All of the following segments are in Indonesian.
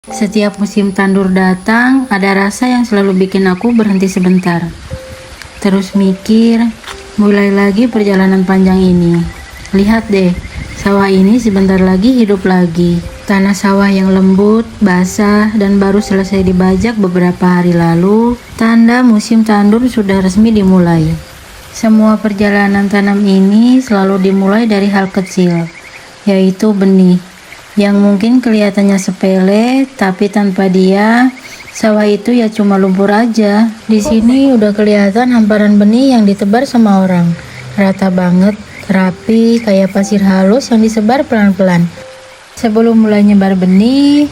Setiap musim tandur datang, ada rasa yang selalu bikin aku berhenti sebentar. Terus mikir, mulai lagi perjalanan panjang ini. Lihat deh, sawah ini sebentar lagi hidup lagi. Tanah sawah yang lembut, basah, dan baru selesai dibajak beberapa hari lalu, tanda musim tandur sudah resmi dimulai. Semua perjalanan tanam ini selalu dimulai dari hal kecil, yaitu benih. Yang mungkin kelihatannya sepele, tapi tanpa dia, sawah itu ya cuma lumpur aja. Di sini udah kelihatan hamparan benih yang ditebar sama orang. Rata banget, rapi, kayak pasir halus yang disebar pelan-pelan. Sebelum mulai nyebar benih,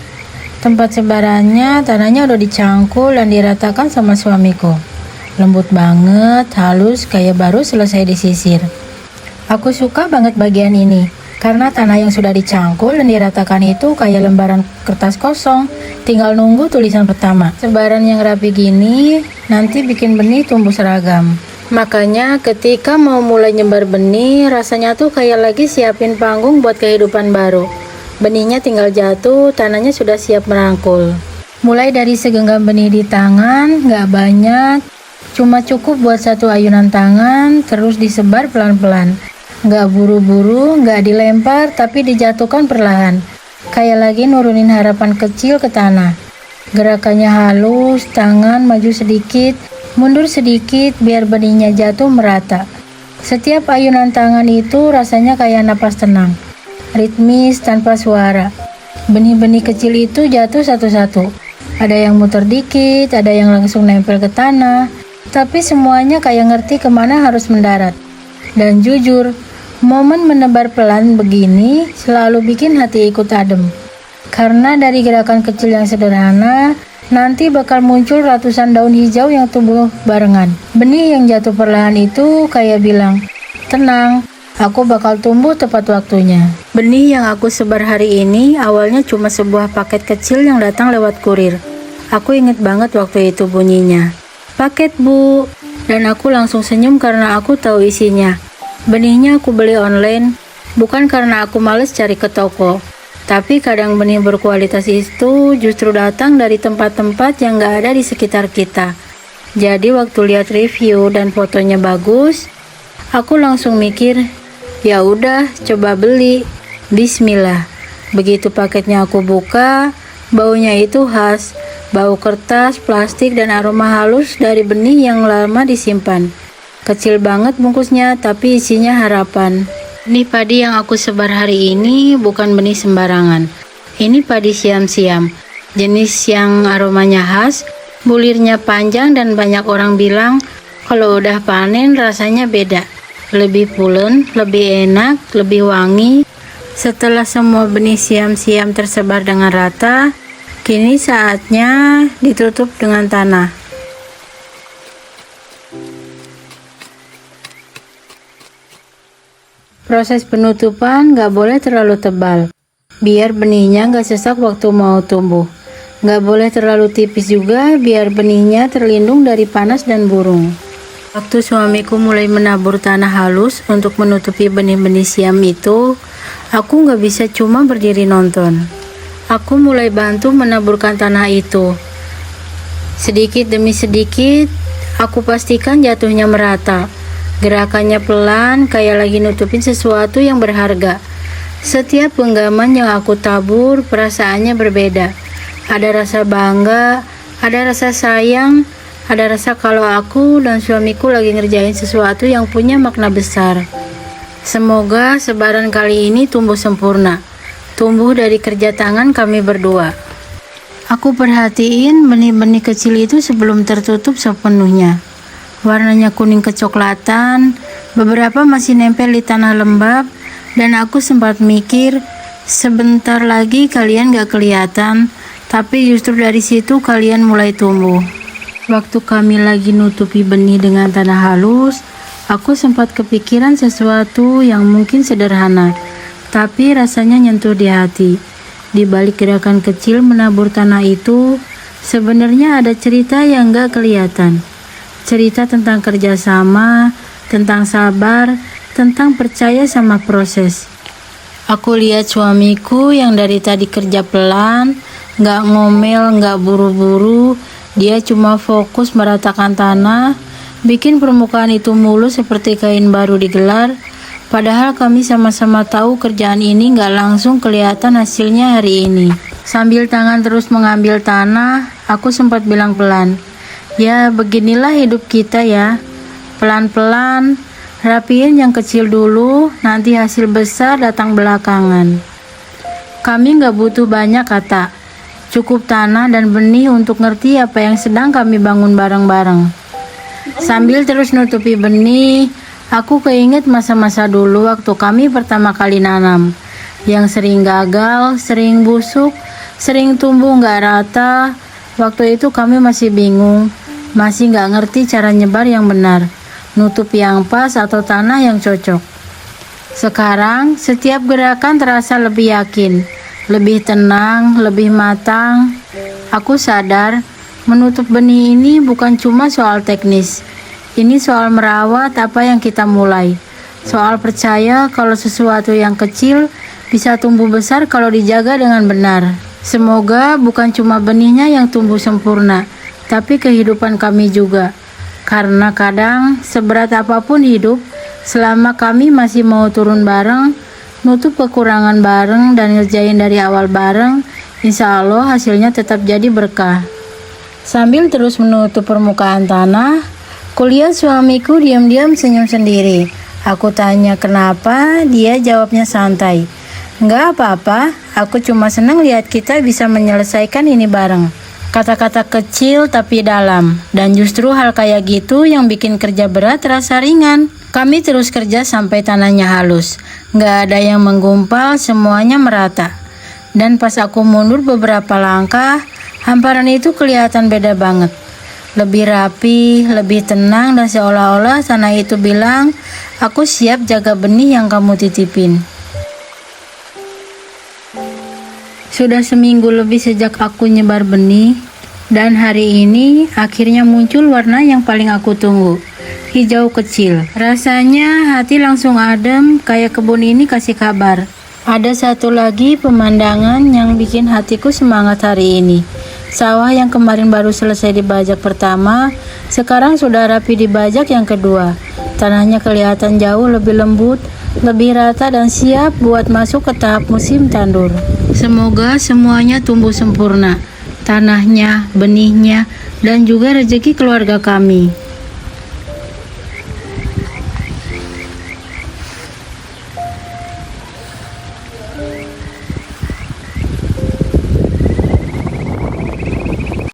tempat sebarannya tanahnya udah dicangkul dan diratakan sama suamiku. Lembut banget, halus, kayak baru selesai disisir. Aku suka banget bagian ini. Karena tanah yang sudah dicangkul dan diratakan itu kayak lembaran kertas kosong, tinggal nunggu tulisan pertama. Sebaran yang rapi gini nanti bikin benih tumbuh seragam. Makanya ketika mau mulai nyebar benih, rasanya tuh kayak lagi siapin panggung buat kehidupan baru. Benihnya tinggal jatuh, tanahnya sudah siap merangkul. Mulai dari segenggam benih di tangan, gak banyak, cuma cukup buat satu ayunan tangan, terus disebar pelan-pelan. Gak buru-buru, gak dilempar, tapi dijatuhkan perlahan. Kayak lagi nurunin harapan kecil ke tanah. Gerakannya halus, tangan maju sedikit, mundur sedikit biar benihnya jatuh merata. Setiap ayunan tangan itu rasanya kayak napas tenang, ritmis tanpa suara. Benih-benih kecil itu jatuh satu-satu. Ada yang muter dikit, ada yang langsung nempel ke tanah, tapi semuanya kayak ngerti kemana harus mendarat. Dan jujur, momen menebar pelan begini selalu bikin hati ikut adem. Karena dari gerakan kecil yang sederhana, nanti bakal muncul ratusan daun hijau yang tumbuh barengan. Benih yang jatuh perlahan itu kayak bilang, tenang, aku bakal tumbuh tepat waktunya. Benih yang aku sebar hari ini awalnya cuma sebuah paket kecil yang datang lewat kurir. Aku inget banget waktu itu bunyinya. Paket bu, dan aku langsung senyum karena aku tahu isinya. Benihnya aku beli online, bukan karena aku males cari ke toko. Tapi kadang benih berkualitas itu justru datang dari tempat-tempat yang gak ada di sekitar kita. Jadi waktu lihat review dan fotonya bagus, aku langsung mikir, ya udah coba beli. Bismillah. Begitu paketnya aku buka, baunya itu khas. Bau kertas, plastik, dan aroma halus dari benih yang lama disimpan. Kecil banget bungkusnya, tapi isinya harapan. Ini padi yang aku sebar hari ini bukan benih sembarangan. Ini padi siam-siam, jenis yang aromanya khas, bulirnya panjang, dan banyak orang bilang kalau udah panen rasanya beda. Lebih pulen, lebih enak, lebih wangi. Setelah semua benih siam-siam tersebar dengan rata, kini saatnya ditutup dengan tanah. Proses penutupan gak boleh terlalu tebal, biar benihnya gak sesak waktu mau tumbuh. Gak boleh terlalu tipis juga, biar benihnya terlindung dari panas dan burung. Waktu suamiku mulai menabur tanah halus untuk menutupi benih-benih siam itu, aku gak bisa cuma berdiri nonton. Aku mulai bantu menaburkan tanah itu. Sedikit demi sedikit, aku pastikan jatuhnya merata. Gerakannya pelan, kayak lagi nutupin sesuatu yang berharga. Setiap genggaman yang aku tabur, perasaannya berbeda. Ada rasa bangga, ada rasa sayang, ada rasa kalau aku dan suamiku lagi ngerjain sesuatu yang punya makna besar. Semoga sebaran kali ini tumbuh sempurna. Tumbuh dari kerja tangan kami berdua. Aku perhatiin benih-benih kecil itu sebelum tertutup sepenuhnya. Warnanya kuning kecoklatan, beberapa masih nempel di tanah lembab, dan aku sempat mikir, sebentar lagi kalian gak kelihatan, tapi justru dari situ kalian mulai tumbuh. Waktu kami lagi nutupi benih dengan tanah halus, aku sempat kepikiran sesuatu yang mungkin sederhana, tapi rasanya nyentuh di hati. Di balik gerakan kecil menabur tanah itu, sebenarnya ada cerita yang gak kelihatan. Cerita tentang kerjasama, tentang sabar, tentang percaya sama proses. Aku lihat suamiku yang dari tadi kerja pelan, Nggak ngomel, nggak buru-buru, dia cuma fokus meratakan tanah, bikin permukaan itu mulus seperti kain baru digelar. Padahal kami sama-sama tahu kerjaan ini nggak langsung kelihatan hasilnya hari ini. Sambil tangan terus mengambil tanah, aku sempat bilang pelan, "Ya beginilah hidup kita ya, pelan-pelan, rapiin yang kecil dulu, nanti hasil besar datang belakangan." Kami nggak butuh banyak kata, cukup tanah dan benih untuk ngerti apa yang sedang kami bangun bareng-bareng. Sambil terus nutupi benih, aku keinget masa-masa dulu waktu kami pertama kali nanam, yang sering gagal, sering busuk, sering tumbuh nggak rata. Waktu itu kami masih bingung, masih nggak ngerti cara nyebar yang benar, nutup yang pas atau tanah yang cocok. Sekarang, setiap gerakan terasa lebih yakin, lebih tenang, lebih matang. Aku sadar, menutup benih ini bukan cuma soal teknis. Ini soal merawat apa yang kita mulai. Soal percaya kalau sesuatu yang kecil bisa tumbuh besar kalau dijaga dengan benar. Semoga bukan cuma benihnya yang tumbuh sempurna, tapi kehidupan kami juga. Karena kadang, seberat apapun hidup, selama kami masih mau turun bareng, nutup kekurangan bareng, dan ngerjain dari awal bareng, insya Allah hasilnya tetap jadi berkah. Sambil terus menutup permukaan tanah, kulihat suamiku diam-diam senyum sendiri. Aku tanya kenapa, dia jawabnya santai. "Nggak apa-apa, aku cuma senang lihat kita bisa menyelesaikan ini bareng." Kata-kata kecil tapi dalam, dan justru hal kayak gitu yang bikin kerja berat terasa ringan. Kami terus kerja sampai tanahnya halus, nggak ada yang menggumpal, semuanya merata. Dan pas aku mundur beberapa langkah, hamparan itu kelihatan beda banget. Lebih rapi, lebih tenang, dan seolah-olah tanah itu bilang, "Aku siap jaga benih yang kamu titipin." Sudah seminggu lebih sejak aku nyebar benih, dan hari ini akhirnya muncul warna yang paling aku tunggu, hijau kecil. Rasanya hati langsung adem, kayak kebun ini kasih kabar. Ada satu lagi pemandangan yang bikin hatiku semangat hari ini. Sawah yang kemarin baru selesai dibajak pertama, sekarang sudah rapi dibajak yang kedua. Tanahnya kelihatan jauh lebih lembut, lebih rata, dan siap buat masuk ke tahap musim tandur. Semoga semuanya tumbuh sempurna, tanahnya, benihnya, dan juga rezeki keluarga kami.